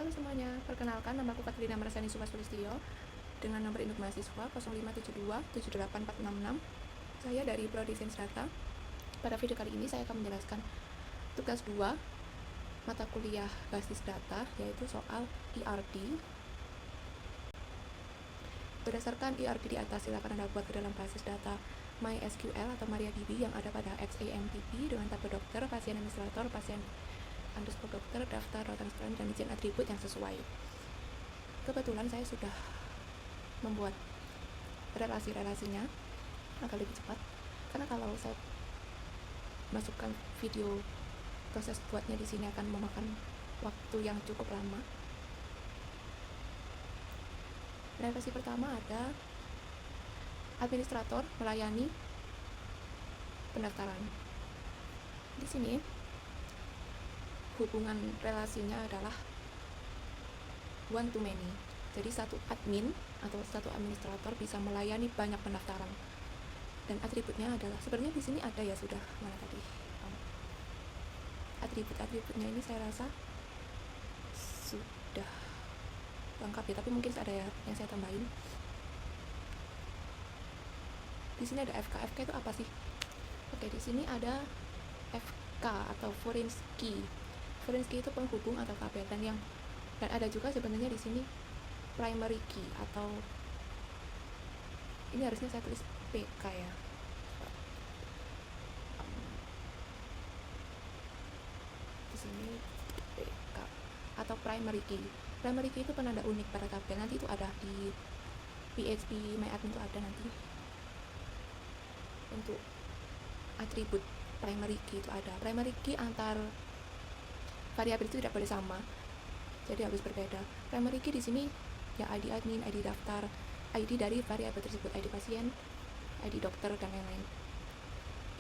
Halo semuanya, perkenalkan nama aku Katrina Marasani Sulistyo dengan nomor induk mahasiswa 057278466. Saya dari Prodi Sains Data. Pada video kali ini saya akan menjelaskan tugas 2 mata kuliah basis data, yaitu soal ERD. Berdasarkan ERD di atas, silakan Anda buat ke dalam basis data MySQL atau MariaDB yang ada pada XAMPP dengan tabel dokter, pasien administrator, pasien underscore dokter, daftar, router sekalian, dan izin atribut yang sesuai. Kebetulan saya sudah membuat relasi-relasinya agar lebih cepat, karena kalau saya masukkan video proses buatnya di sini akan memakan waktu yang cukup lama. Relasi pertama ada administrator melayani pendaftaran. Di sini hubungan relasinya adalah one to many. Jadi satu admin atau satu administrator bisa melayani banyak pendaftaran. Dan atributnya adalah, sebenarnya di sini ada ya, sudah mana tadi? Atribut-atributnya ini saya rasa sudah lengkap ya, tapi mungkin ada ya yang saya tambahin. Di sini ada FK. FK itu apa sih? Oke, di sini ada FK atau foreign key. Foreign key itu penghubung atau tabel, dan ada juga sebenarnya di sini primary key, atau ini harusnya saya tulis PK ya. Di sini PK atau primary key. Primary key itu penanda unik pada tabel. Nanti itu ada di PHP MyAdmin, itu ada nanti untuk atribut primary key itu ada. Primary key antar variabel itu tidak boleh sama, jadi harus berbeda. Primary key di sini ya ID admin, ID daftar, ID dari variabel tersebut, ID pasien, ID dokter, dan lain-lain.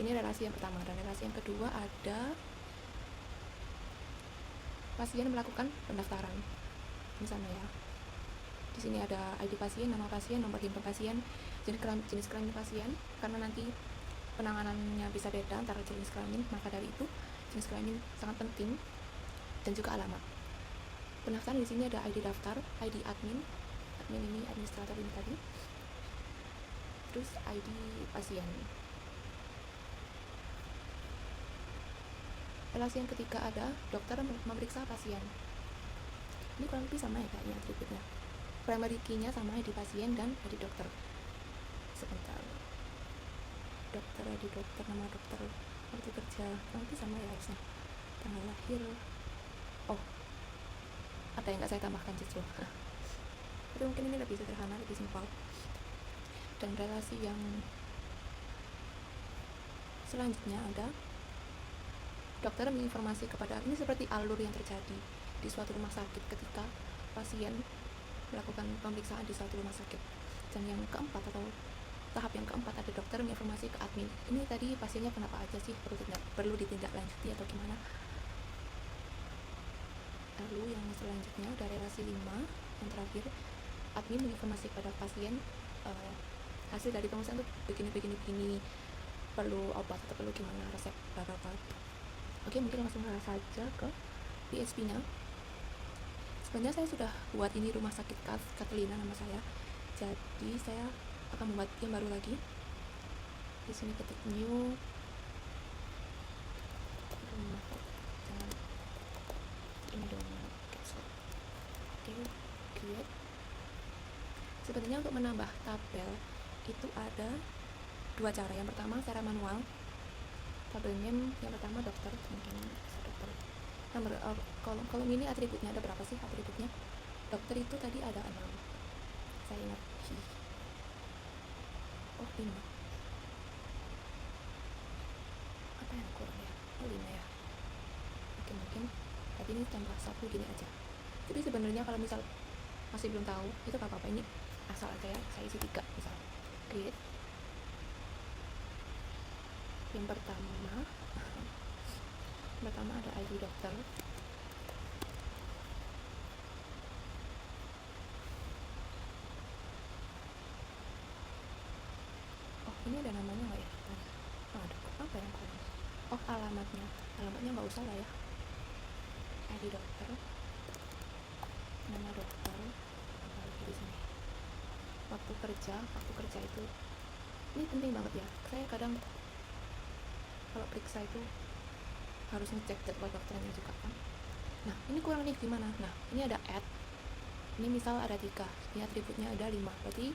Ini relasi yang pertama. Dan relasi yang kedua ada pasien melakukan pendaftaran. Ini sama ya. Di sini ada ID pasien, nama pasien, nomor handphone pasien, jenis kelamin pasien, karena nanti penanganannya bisa beda antara jenis kelamin, maka dari itu jenis kelamin sangat penting, dan juga alamat. Pendaftaran di sini ada ID daftar, ID admin ini administrator ini tadi, terus ID pasien. Relasi yang ketiga ada dokter memeriksa pasien. Ini kurang lebih sama ya kayaknya atributnya. Primary key-nya sama ID pasien dan ID dokter. Sebentar. Dokter, ID dokter, nama dokter, waktu kerja, kurang lebih sama ya harusnya. Tanggal lahir. Oh, ada yang nggak saya tambahkan justru. Tapi mungkin ini lebih sederhana, lebih simpel. Dan relasi yang selanjutnya ada dokter menginformasi kepada, ini seperti alur yang terjadi di suatu rumah sakit ketika pasien melakukan pemeriksaan di suatu rumah sakit. Dan yang keempat atau tahap yang keempat ada dokter menginformasi ke admin. Ini tadi pasiennya kenapa aja sih, perlu ditindaklanjuti atau gimana. Lalu yang selanjutnya ada relasi 5 yang terakhir, admin menginformasi kepada pasien hasil dari pemeriksaan tuh begini, perlu obat atau perlu gimana, resep bla. Oke, mungkin langsung saja ke PHP nya. Sebenarnya saya sudah buat ini rumah sakit Katrina nama saya, jadi saya akan membuat yang baru lagi. Di sini ketik new rumah, jangan ini dong, cancel. Oke, create. Sebenarnya untuk menambah tabel itu ada dua cara. Yang pertama secara manual, tabel name yang pertama dokter, mungkin dokter. Nomor kolom ini atributnya ada berapa sih atributnya? Dokter itu tadi ada 6. Saya ingat. Oh, 5. Apa yang kurang ya? Oh, 5 ya. Oke, mungkin tadi ini tambah 1 gini aja. Jadi sebenarnya kalau misal masih belum tahu, itu gak apa-apa, ini asal aja ya, saya isi 3 misal. Create. Yang pertama ada ID dokter. Oh, ini ada namanya nggak ya? Ada kok, apa yang kurang? Oh, alamatnya nggak usah lah ya. ID dokter, nama dokter, apalagi di sini waktu kerja itu ini penting banget ya. Saya kadang kalau periksa itu harus ngecek jadwal dokternya juga kan. Nah ini kurang nih gimana. Nah ini ada add, ini misal ada 3, ini atributnya ada 5, berarti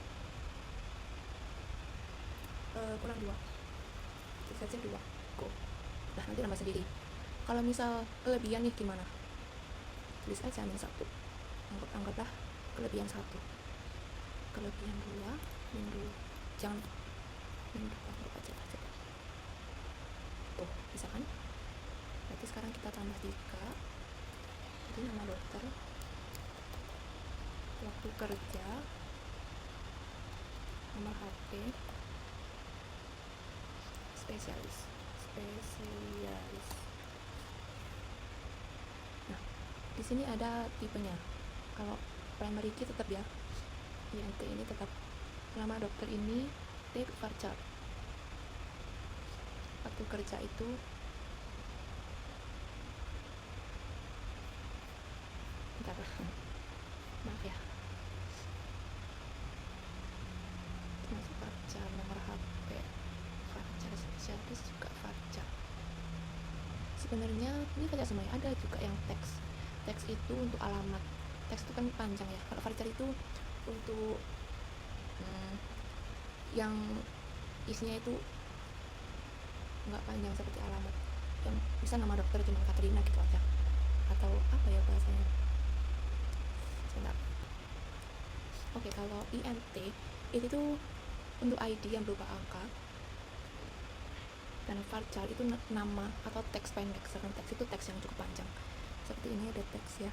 kurang 2, saja 2 go. Nah nanti nambah sendiri. Kalau misal kelebihan nih gimana, tulis aja min 1, anggaplah kelebihan 1, kelebihan 2, min 2, jangan min 2, anggap aja tuh, bisa kan. Berarti sekarang kita tambah 3, jadi nama dokter, waktu kerja, nomor HP, spesialis. Nah di sini ada tipenya. Kalau primary key tetap ya, INT ini tetap. Nama dokter ini T varchar. Waktu kerja itu bentar, maaf ya, masuk varchar, nomor HP varchar, spesialis juga varchar. Sebenarnya ini kerja semuanya. Ada juga yang teks itu untuk alamat. Teks itu kan panjang ya. Kalau varchar itu untuk yang isinya itu nggak panjang seperti alamat, yang bisa nama dokter cuma Katrina gitu aja, atau apa ya bahasanya, sebentar. Oke, kalau INT itu tuh untuk ID yang berupa angka, dan varchar itu nama atau teks pendek. Sedangkan teks itu teks yang cukup panjang, seperti ini ada teks ya.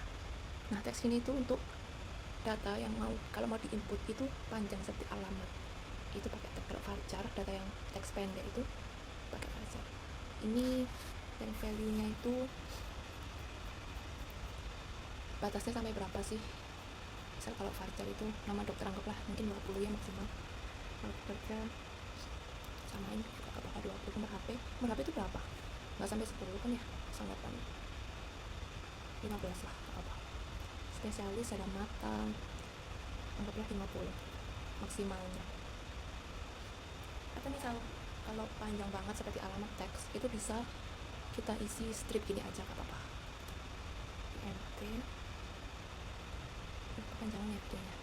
Nah teks ini tuh untuk data yang kalau mau diinput itu panjang seperti alamat, itu pakai teks. Kalau varchar, data yang teks pendek itu pakai varchar. Ini dan value nya itu batasnya sampai berapa sih? Misal kalau varchar itu nama dokter anggaplah mungkin 20 ya maksimal. Kalau kerja samain juga apakah 20. Nomor HP itu berapa? Nggak sampai 10 kan ya, sangat 15 lah apa. Spesialis ada mata, anggaplah 50 maksimalnya. Atau misal kalau panjang banget seperti alamat teks, itu bisa kita isi strip gini aja, gak apa-apa. INT kepanjangannya videonya.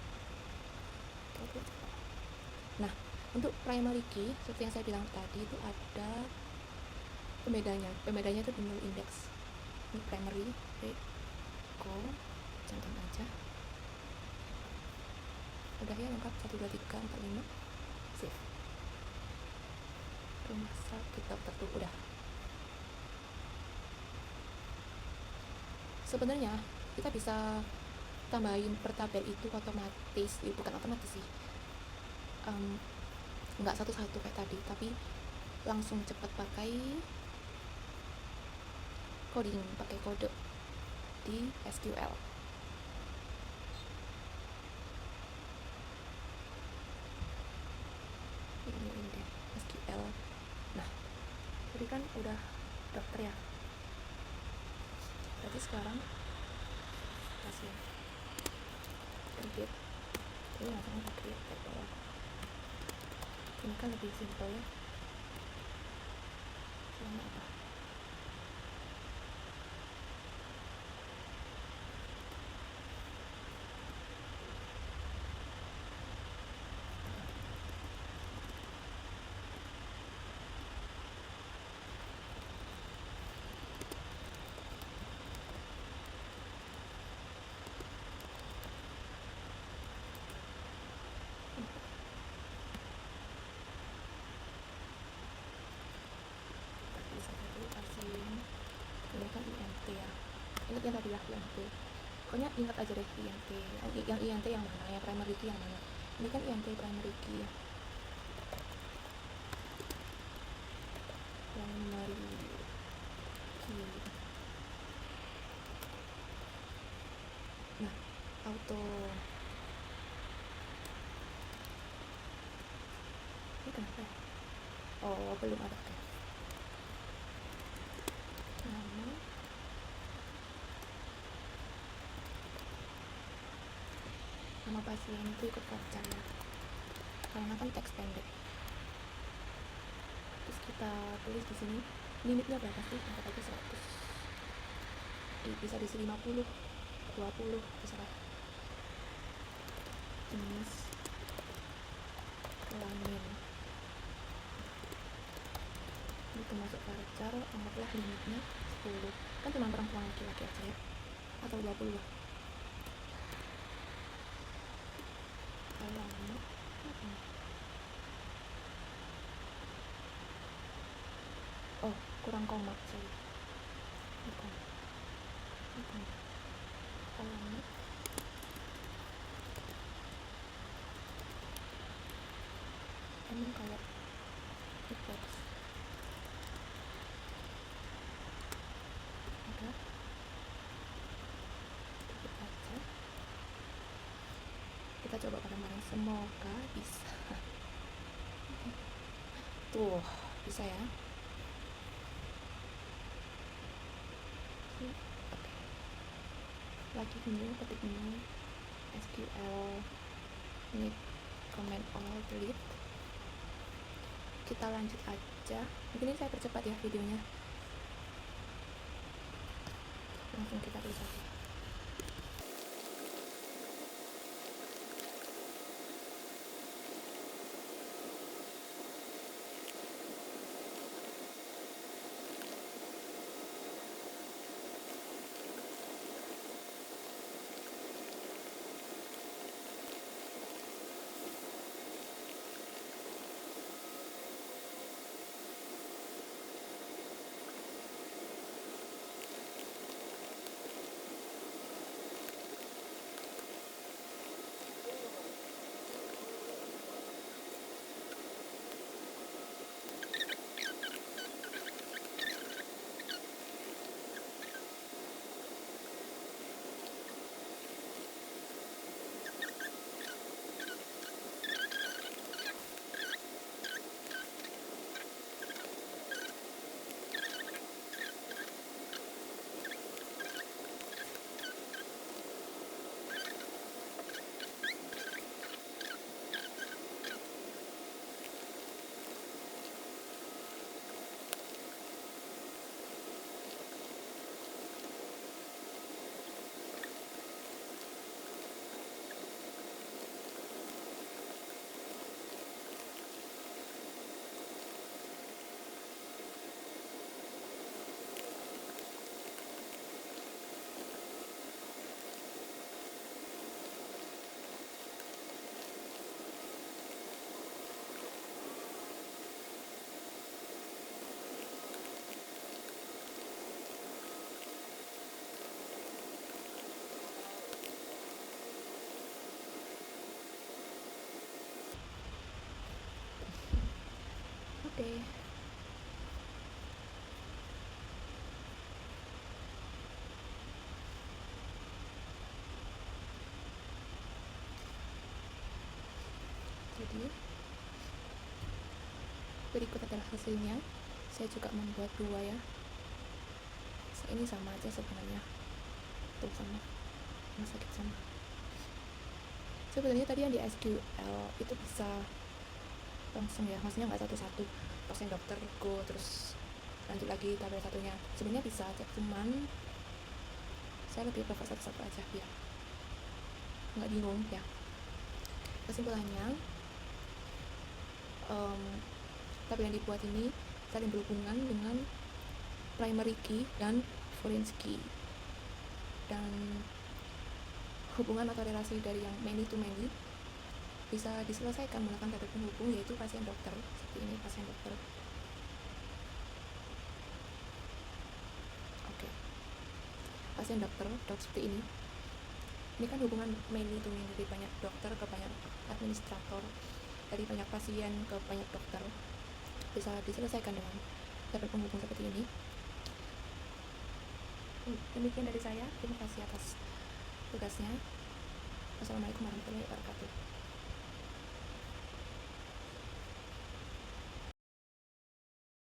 Nah untuk primary key seperti yang saya bilang tadi itu ada pembedanya itu di null index. Ini primary, go, contoh aja. Udah ya lengkap, 1, 2, 3, 4, 5, save. Rumah sakit dokter tuh udah. Sebenarnya kita bisa tambahin per tabel itu otomatis, bukan otomatis sih, nggak satu-satu kayak tadi, tapi langsung cepat pakai coding, pakai kode di SQL. Ini deh SQL. Nah tadi kan udah dokter ya, berarti sekarang pasien create, ini langsung create tab bawah. Ini kan lebih simple ya. Sama apa? Ini kan INT ya, ingat yang tadi ya INT, pokoknya ingat aja deh INT. Yang INT yang mana, yang primary key yang mana. Ini kan INT primary key ya, primary key. Nah auto, ini kenapa ya? Oh belum ada kan. Nama sama pasien itu ikut voucher ya, karena kan teks pendek. Terus kita tulis di sini limitnya berapa sih, angkat aja 100, bisa diisi 50, 20, terserah. Jenis kelamin itu masuk voucher, anggaplah limitnya 10, kan cuma perempuan laki-laki aja ya, atau 20 lah. Alamat oh kurang koma, sorry, bukan alamat emang kayak e-box. Udah, tutup aja. Kita coba bareng-bareng, semoga bisa. Tuh, bisa ya. Oke. Lagi new, ketik new SQL need comment all delete. Kita lanjut aja. Mungkin ini saya percepat ya videonya. Langsung kita tulis aja. Oke. Jadi berikut adalah hasilnya. Saya juga membuat 2 ya. Ini sama aja sebenarnya. Tuh sama sakit sama. Sebenarnya tadi yang di SQL itu bisa langsung ya, maksudnya nggak satu-satu pasien dokter go terus lanjut lagi tabel satunya. Sebenarnya bisa aja, cuman saya lebih prefer satu-satu aja biar nggak bingung ya. Kesimpulannya, tabel yang dibuat ini saling berhubungan dengan primary key dan foreign key, dan hubungan atau relasi dari yang many to many bisa diselesaikan menggunakan tabel penghubung, yaitu pasien dokter. Seperti ini, pasien dokter. Oke. Pasien dokter, seperti ini. Ini kan hubungan many to many, dari banyak dokter ke banyak administrator, dari banyak pasien ke banyak dokter. Bisa diselesaikan dengan tabel penghubung seperti ini. Demikian dari saya. Terima kasih atas tugasnya. Wassalamualaikum warahmatullahi wabarakatuh.